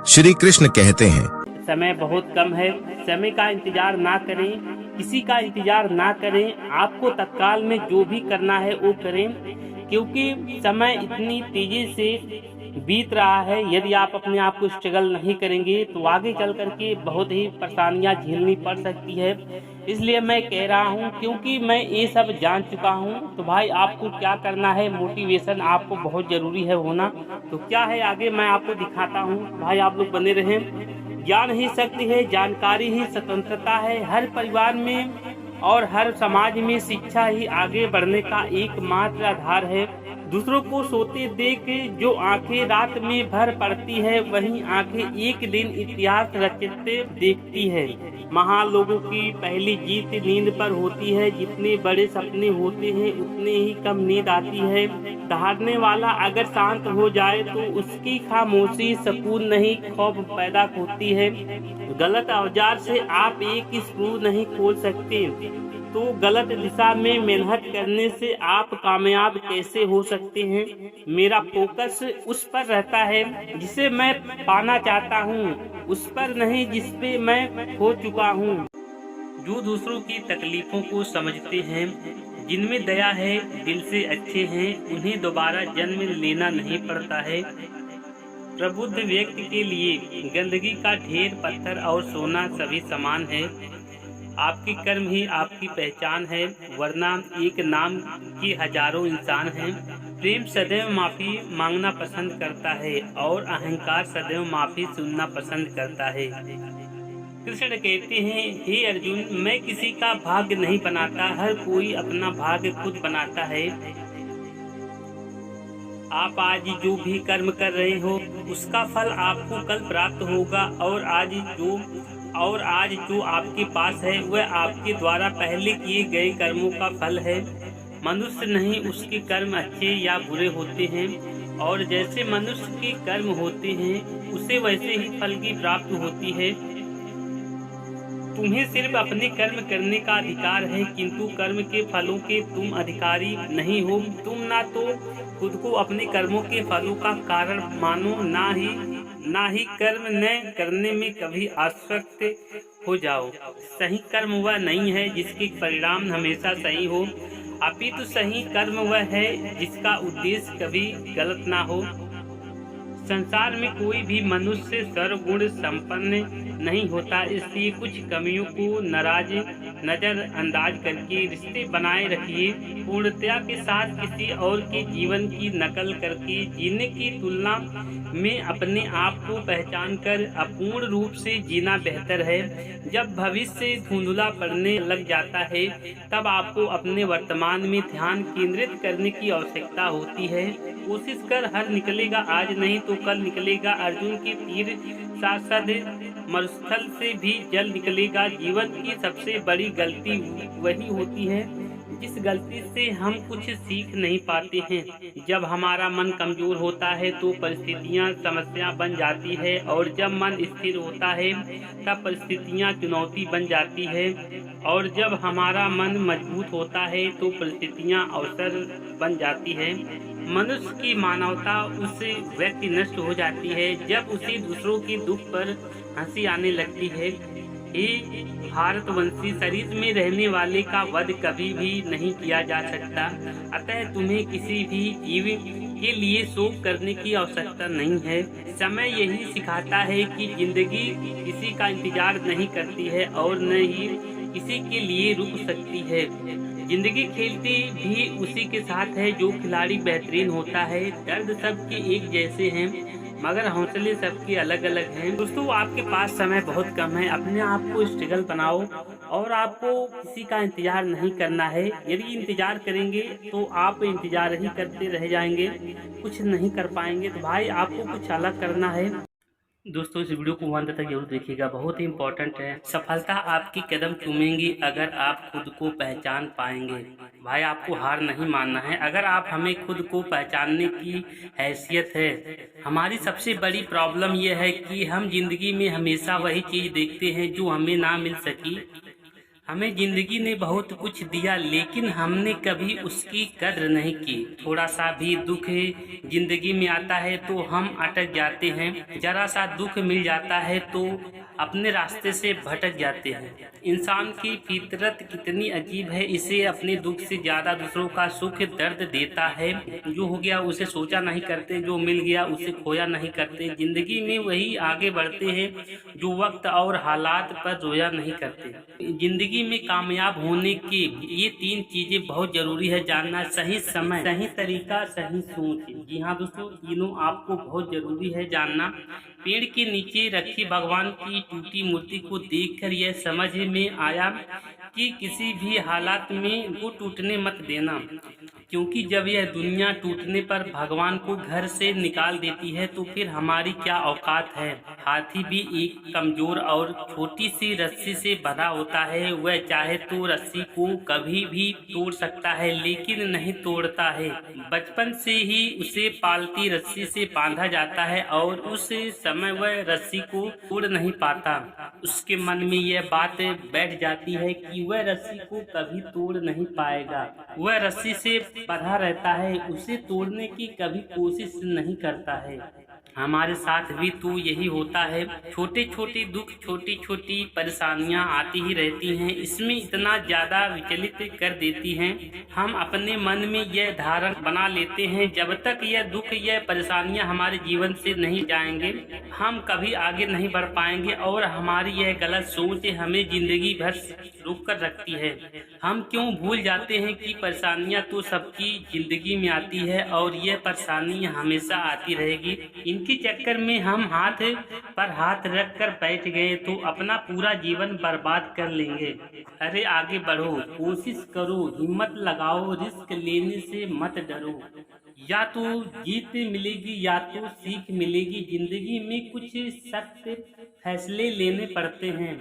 श्री कृष्ण कहते हैं, समय बहुत कम है, समय का इंतजार ना करें, किसी का इंतजार ना करें। आपको तत्काल में जो भी करना है वो करें, क्योंकि समय इतनी तेजी से बीत रहा है। यदि आप अपने आप को स्ट्रगल नहीं करेंगे तो आगे चल करके बहुत ही परेशानियां झेलनी पड़ सकती है। इसलिए मैं कह रहा हूं, क्योंकि मैं ये सब जान चुका हूं। तो भाई आपको क्या करना है, मोटिवेशन आपको बहुत ज़रूरी है होना। तो क्या है आगे मैं आपको दिखाता हूं। भाई आप लोग बने रहें। ज्ञान ही शक्ति है, जानकारी ही स्वतंत्रता है। हर परिवार में और हर समाज में शिक्षा ही आगे बढ़ने का एकमात्र आधार है। दूसरों को सोते देख जो आंखें रात में भर पड़ती है, वहीं आंखें एक दिन इतिहास रचते देखती है। महान लोगों की पहली जीत नींद पर होती है। जितने बड़े सपने होते हैं उतने ही कम नींद आती है। दहाड़ने वाला अगर शांत हो जाए तो उसकी खामोशी सुकून नहीं, खौफ पैदा होती है। गलत औजार से आप एक स्क्रू नहीं खोल सकते, तो गलत दिशा में मेहनत करने से आप कामयाब कैसे हो सकते हैं। मेरा फोकस उस पर रहता है जिसे मैं पाना चाहता हूँ, उस पर नहीं जिस पे मैं हो चुका हूँ। जो दूसरों की तकलीफों को समझते हैं, जिनमें दया है, दिल से अच्छे हैं, उन्हें दोबारा जन्म लेना नहीं पड़ता है। प्रबुद्ध व्यक्ति के लिए गंदगी का ढेर, पत्थर और सोना सभी समान है। आपकी कर्म ही आपकी पहचान है, वरना एक नाम के हजारों इंसान हैं। प्रेम सदैव माफी मांगना पसंद करता है और अहंकार सदैव माफी सुनना पसंद करता है। कृष्ण कहते हैं, हे अर्जुन, मैं किसी का भाग्य नहीं बनाता, हर कोई अपना भाग्य खुद बनाता है। आप आज जो भी कर्म कर रहे हो उसका फल आपको कल प्राप्त होगा, और आज जो आपके पास है वह आपके द्वारा पहले किए गए कर्मों का फल है। मनुष्य नहीं उसके कर्म अच्छे या बुरे होते हैं, और जैसे मनुष्य के कर्म होते हैं उसे वैसे ही फल की प्राप्ति होती है। तुम्हें सिर्फ अपने कर्म करने का अधिकार है, किंतु कर्म के फलों के तुम अधिकारी नहीं हो। तुम ना तो खुद को अपने कर्मों के फलों का कारण मानो, ना ही कर्म न करने में कभी आसक्त हो जाओ। सही कर्म वह नहीं है जिसके परिणाम हमेशा सही हो, अपितु सही कर्म वह है जिसका उद्देश्य कभी गलत ना हो। संसार में कोई भी मनुष्य सर्वगुण संपन्न नहीं होता, इसलिए कुछ कमियों को नजरअंदाज करके रिश्ते बनाए रखिए। पूर्णतया के साथ किसी और के जीवन की नकल करके जीने की तुलना में अपने आप को पहचान कर अपूर्ण रूप से जीना बेहतर है। जब भविष्य धुंधला पड़ने लग जाता है तब आपको अपने वर्तमान में ध्यान केंद्रित करने की आवश्यकता होती है। कोशिश कर, हर निकलेगा आज नहीं तो कल निकलेगा। अर्जुन के तीर सांसद मरुस्थल से भी जल निकलेगा। जीवन की सबसे बड़ी गलती वही होती है जिस गलती से हम कुछ सीख नहीं पाते हैं। जब हमारा मन कमजोर होता है तो परिस्थितियां समस्या बन जाती है, और जब मन स्थिर होता है तब परिस्थितियां चुनौती बन जाती है, और जब हमारा मन मजबूत होता है तो परिस्थितियां अवसर बन जाती है। मनुष्य की मानवता उस व्यक्ति नष्ट हो जाती है जब उसे दूसरों के दुख पर हंसी आने लगती है। हे भारतवंशी, शरीर में रहने वाले का वध कभी भी नहीं किया जा सकता, अतः तुम्हें किसी भी जीव के लिए शोक करने की आवश्यकता नहीं है। समय यही सिखाता है कि जिंदगी किसी का इंतजार नहीं करती है और न ही किसी के लिए रुक सकती है। जिंदगी खेलती भी उसी के साथ है जो खिलाड़ी बेहतरीन होता है। दर्द सबके एक जैसे हैं मगर हौसले सबके अलग अलग हैं। दोस्तों, आपके पास समय बहुत कम है, अपने आप को स्ट्रगल बनाओ और आपको किसी का इंतजार नहीं करना है। यदि इंतजार करेंगे तो आप इंतजार ही करते रह जाएंगे, कुछ नहीं कर पाएंगे। तो भाई आपको कुछ अलग करना है। दोस्तों, इस वीडियो को अंत तक जरूर देखिएगा, बहुत ही इम्पोर्टेंट है। सफलता आपकी कदम चूमेंगी अगर आप खुद को पहचान पाएंगे। भाई आपको हार नहीं मानना है। अगर आप हमें खुद को पहचानने की हैसियत है। हमारी सबसे बड़ी प्रॉब्लम यह है कि हम जिंदगी में हमेशा वही चीज देखते हैं जो हमें ना मिल सकी। हमें जिंदगी ने बहुत कुछ दिया, लेकिन हमने कभी उसकी कद्र नहीं की। थोड़ा सा भी दुख जिंदगी में आता है तो हम अटक जाते हैं, जरा सा दुख मिल जाता है तो अपने रास्ते से भटक जाते हैं। इंसान की फितरत कितनी अजीब है, इसे अपने दुख से ज्यादा दूसरों का सुख दर्द देता है। जो हो गया उसे सोचा नहीं करते, जो मिल गया उसे खोया नहीं करते। जिंदगी में वही आगे बढ़ते हैं जो वक्त और हालात पर रोया नहीं करते। जिंदगी में कामयाब होने के ये 3 चीजें बहुत जरूरी है जानना: सही समय, सही तरीका, सही सोच। जी हाँ दोस्तों, तीनों आपको बहुत जरूरी है जानना। पेड़ के नीचे रखी भगवान की टूटी मूर्ति को देखकर यह समझ में आया कि किसी भी हालात में वो टूटने मत देना, क्योंकि जब यह दुनिया टूटने पर भगवान को घर से निकाल देती है तो फिर हमारी क्या औकात है। हाथी भी एक कमजोर और छोटी सी रस्सी से बंधा होता है। वह चाहे तो रस्सी को कभी भी तोड़ सकता है, लेकिन नहीं तोड़ता है। बचपन से ही उसे पालती रस्सी से बांधा जाता है और उस समय वह रस्सी को तोड़ नहीं पाता। उसके मन में यह बात बैठ जाती है कि वह रस्सी को कभी तोड़ नहीं पाएगा। वह रस्सी से बंधा रहता है, उसे तोड़ने की कभी कोशिश नहीं करता है। हमारे साथ भी तो यही होता है। छोटे छोटे दुख, छोटी छोटी परेशानियां आती ही रहती हैं, इसमें इतना ज्यादा विचलित कर देती हैं। हम अपने मन में यह धारणा बना लेते हैं जब तक यह दुख, यह परेशानियां हमारे जीवन से नहीं जाएंगे हम कभी आगे नहीं बढ़ पाएंगे, और हमारी यह गलत सोच हमें जिंदगी भर रोक कर रखती है। हम क्यों भूल जाते हैं कि परेशानियां तो सबकी जिंदगी में आती है और यह परेशानी हमेशा आती रहेगी। इनके चक्कर में हम हाथ पर हाथ रख कर बैठ गए तो अपना पूरा जीवन बर्बाद कर लेंगे। अरे आगे बढ़ो, कोशिश करो, हिम्मत लगाओ, रिस्क लेने से मत डरो। या तो जीत मिलेगी या तो सीख मिलेगी। जिंदगी में कुछ सख्त फैसले लेने पड़ते हैं।